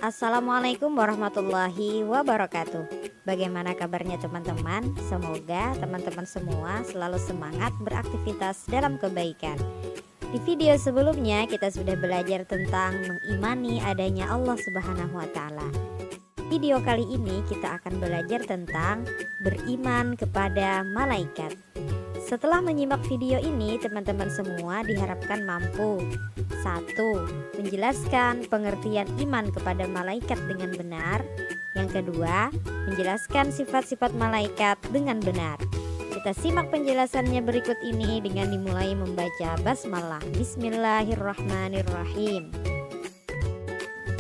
Assalamualaikum warahmatullahi wabarakatuh. Bagaimana kabarnya teman-teman? Semoga teman-teman semua selalu semangat beraktivitas dalam kebaikan. Di video sebelumnya kita sudah belajar tentang mengimani adanya Allah Subhanahu wa Ta'ala. Video kali ini kita akan belajar tentang beriman kepada malaikat. Setelah menyimak video ini, teman-teman semua diharapkan mampu 1. Menjelaskan pengertian iman kepada malaikat dengan benar. Yang kedua, menjelaskan sifat-sifat malaikat dengan benar. Kita simak penjelasannya berikut ini dengan dimulai membaca basmalah. Bismillahirrahmanirrahim.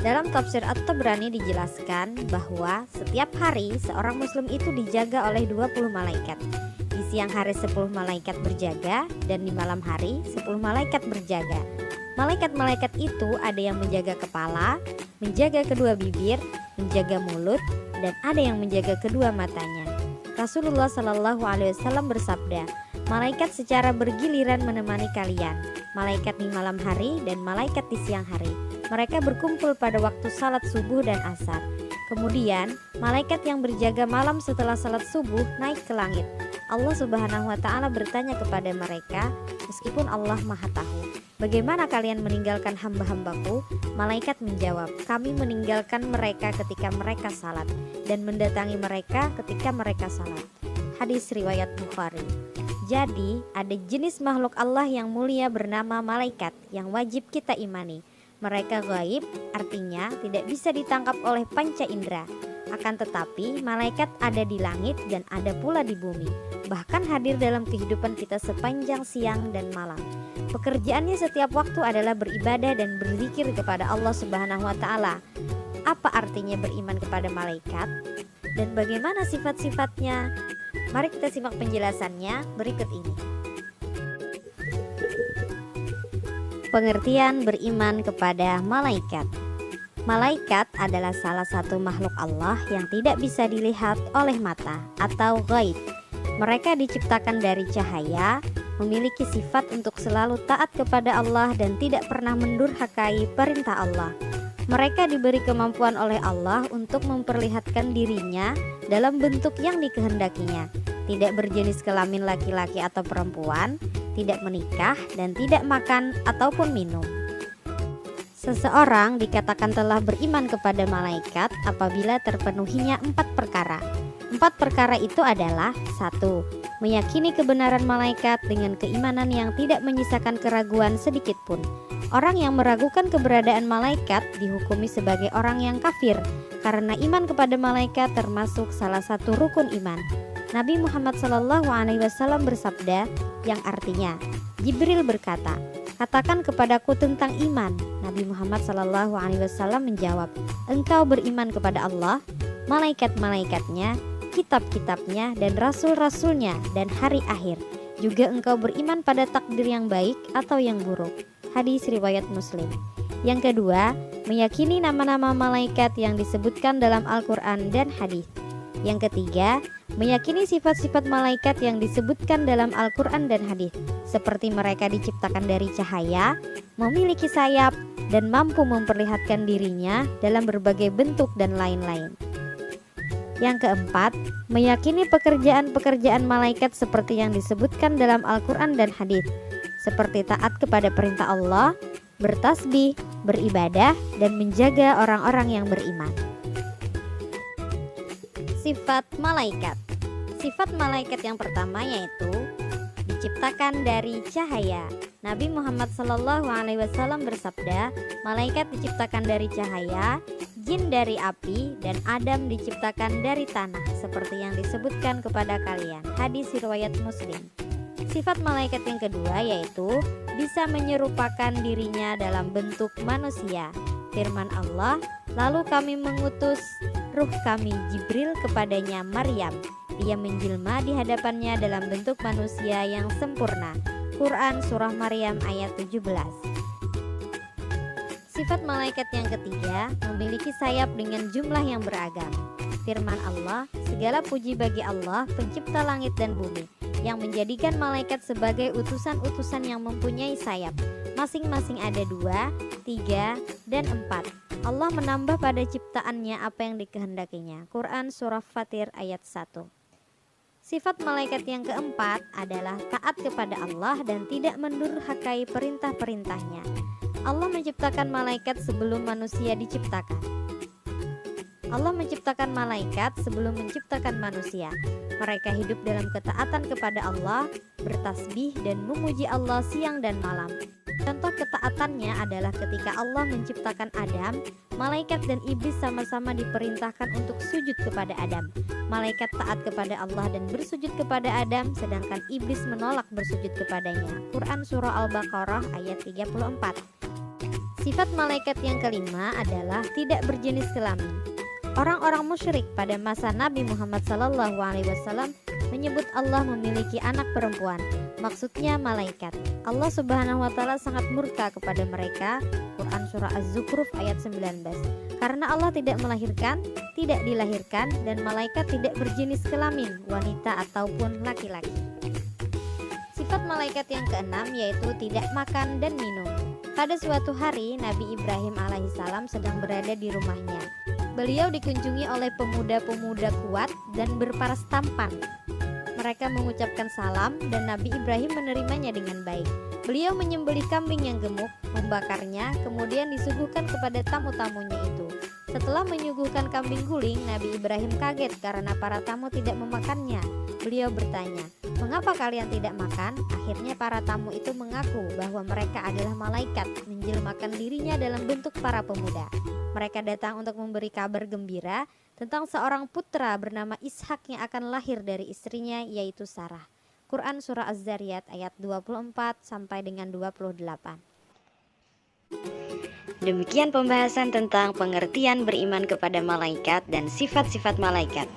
Dalam tafsir At-Tabrani dijelaskan bahwa setiap hari seorang muslim itu dijaga oleh 20 malaikat. Di siang hari 10 malaikat berjaga dan di malam hari 10 malaikat berjaga. Malaikat-malaikat itu ada yang menjaga kepala, menjaga kedua bibir, menjaga mulut, dan ada yang menjaga kedua matanya. Rasulullah Shallallahu Alaihi Wasallam bersabda, malaikat secara bergiliran menemani kalian, malaikat di malam hari dan malaikat di siang hari. Mereka berkumpul pada waktu salat subuh dan asar. Kemudian malaikat yang berjaga malam setelah salat subuh naik ke langit. Allah Subhanahu wa Ta'ala bertanya kepada mereka, meskipun Allah Maha Tahu, bagaimana kalian meninggalkan hamba-hambaku? Malaikat menjawab, kami meninggalkan mereka ketika mereka salat dan mendatangi mereka ketika mereka salat. Hadis riwayat Bukhari. Jadi ada jenis makhluk Allah yang mulia bernama malaikat yang wajib kita imani. Mereka gaib, artinya tidak bisa ditangkap oleh panca indera. Akan tetapi malaikat ada di langit dan ada pula di bumi, bahkan hadir dalam kehidupan kita sepanjang siang dan malam. Pekerjaannya setiap waktu adalah beribadah dan berzikir kepada Allah Subhanahu wa Ta'ala. Apa artinya beriman kepada malaikat dan bagaimana sifat-sifatnya? Mari kita simak penjelasannya berikut ini. Pengertian beriman kepada malaikat. Malaikat adalah salah satu makhluk Allah yang tidak bisa dilihat oleh mata atau gaib. Mereka diciptakan dari cahaya, memiliki sifat untuk selalu taat kepada Allah dan tidak pernah mendurhakai perintah Allah. Mereka diberi kemampuan oleh Allah untuk memperlihatkan dirinya dalam bentuk yang dikehendakinya, tidak berjenis kelamin laki-laki atau perempuan, tidak menikah, dan tidak makan ataupun minum. Seseorang dikatakan telah beriman kepada malaikat apabila terpenuhinya 4 perkara. 4 perkara itu adalah 1. Meyakini kebenaran malaikat dengan keimanan yang tidak menyisakan keraguan sedikit pun. Orang yang meragukan keberadaan malaikat dihukumi sebagai orang yang kafir, karena iman kepada malaikat termasuk salah satu rukun iman. Nabi Muhammad SAW bersabda, yang artinya, Jibril berkata, katakan kepadaku tentang iman. Nabi Muhammad SAW menjawab, engkau beriman kepada Allah, malaikat-malaikatnya, kitab-kitabnya, dan rasul-rasulnya, dan hari akhir. Juga engkau beriman pada takdir yang baik atau yang buruk. Hadis riwayat Muslim. Yang kedua, meyakini nama-nama malaikat yang disebutkan dalam Al-Quran dan hadis. Yang ketiga, meyakini sifat-sifat malaikat yang disebutkan dalam Al-Quran dan hadis, seperti mereka diciptakan dari cahaya, memiliki sayap, dan mampu memperlihatkan dirinya dalam berbagai bentuk dan lain-lain. Yang keempat, meyakini pekerjaan-pekerjaan malaikat seperti yang disebutkan dalam Al-Quran dan hadis, seperti taat kepada perintah Allah, bertasbih, beribadah, dan menjaga orang-orang yang beriman. Sifat malaikat. Sifat malaikat yang pertama yaitu diciptakan dari cahaya. Nabi Muhammad SAW bersabda, malaikat diciptakan dari cahaya, jin dari api, dan Adam diciptakan dari tanah, seperti yang disebutkan kepada kalian. Hadis riwayat Muslim. Sifat malaikat yang kedua yaitu bisa menyerupakan dirinya dalam bentuk manusia. Firman Allah, lalu kami mengutus ruh kami Jibril kepadanya Maryam. Dia menjelma di hadapannya dalam bentuk manusia yang sempurna. Quran Surah Maryam ayat 17. Sifat malaikat yang ketiga memiliki sayap dengan jumlah yang beragam. Firman Allah, segala puji bagi Allah pencipta langit dan bumi, yang menjadikan malaikat sebagai utusan-utusan yang mempunyai sayap. Masing-masing ada 2, 3, dan 4. Allah menambah pada ciptaannya apa yang dikehendakinya. Quran Surah Fatir ayat 1. Sifat malaikat yang keempat adalah taat kepada Allah dan tidak mendurhakai perintah-perintahnya. Allah menciptakan malaikat sebelum manusia diciptakan. Allah menciptakan malaikat sebelum menciptakan manusia. Mereka hidup dalam ketaatan kepada Allah, bertasbih dan memuji Allah siang dan malam. Contoh ketaatannya adalah ketika Allah menciptakan Adam, malaikat dan iblis sama-sama diperintahkan untuk sujud kepada Adam. Malaikat taat kepada Allah dan bersujud kepada Adam, sedangkan iblis menolak bersujud kepadanya. Quran Surah Al-Baqarah ayat 34. Sifat malaikat yang kelima adalah tidak berjenis kelamin. Orang-orang musyrik pada masa Nabi Muhammad SAW menyebut Allah memiliki anak perempuan, maksudnya malaikat. Allah Subhanahu wa Ta'ala sangat murka kepada mereka. Quran Surah Az-Zukhruf ayat 19. Karena Allah tidak melahirkan, tidak dilahirkan, dan malaikat tidak berjenis kelamin, wanita ataupun laki-laki. Sifat malaikat yang keenam yaitu tidak makan dan minum. Pada suatu hari Nabi Ibrahim alaihissalam sedang berada di rumahnya. Beliau dikunjungi oleh pemuda-pemuda kuat dan berparas tampan. Mereka mengucapkan salam dan Nabi Ibrahim menerimanya dengan baik. Beliau menyembelih kambing yang gemuk, membakarnya, kemudian disuguhkan kepada tamu-tamunya itu. Setelah menyuguhkan kambing guling, Nabi Ibrahim kaget karena para tamu tidak memakannya. Beliau bertanya, "Mengapa kalian tidak makan?" Akhirnya para tamu itu mengaku bahwa mereka adalah malaikat, menjelmakan dirinya dalam bentuk para pemuda. Mereka datang untuk memberi kabar gembira tentang seorang putra bernama Ishak yang akan lahir dari istrinya yaitu Sarah. Quran Surah Az-Zariyat ayat 24 sampai dengan 28. Demikian pembahasan tentang pengertian beriman kepada malaikat dan sifat-sifat malaikat.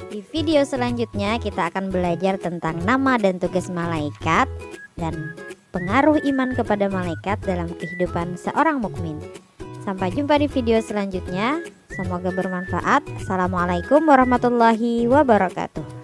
Di video selanjutnya kita akan belajar tentang nama dan tugas malaikat dan pengaruh iman kepada malaikat dalam kehidupan seorang mukmin. Sampai jumpa di video selanjutnya. Semoga bermanfaat. Assalamualaikum warahmatullahi wabarakatuh.